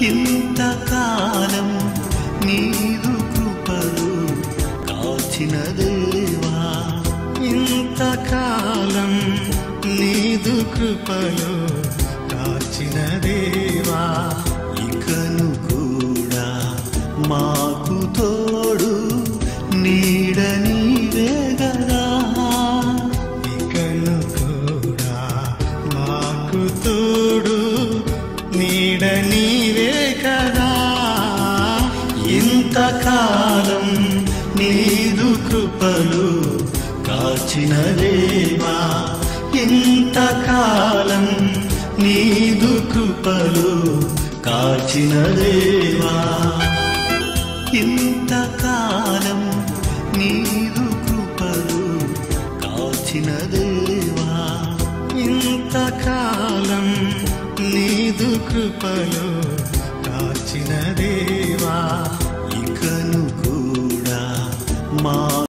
ఇంతకాలం నీదు కృపలు కాచిన దేవా, ఇంతకాలం నీదు కృపలు కాచిన దేవా, ఇకను కూడా మాకు తోడు నీడ నీవే గదా, ఇకను కూడా మాకు తోడు నీడ నీవే కదా. ఇంతకాలం నీదు కృపలు కాచిన దేవా, ఇంతకాలం నీదు కృపలు కాచిన దేవా, ఇంతకాలం నీదు కృపలు కాచిన దేవా, ఇంతకాలం నీదు కృపలు కాచిన దేవా, ఇకను కూడా మా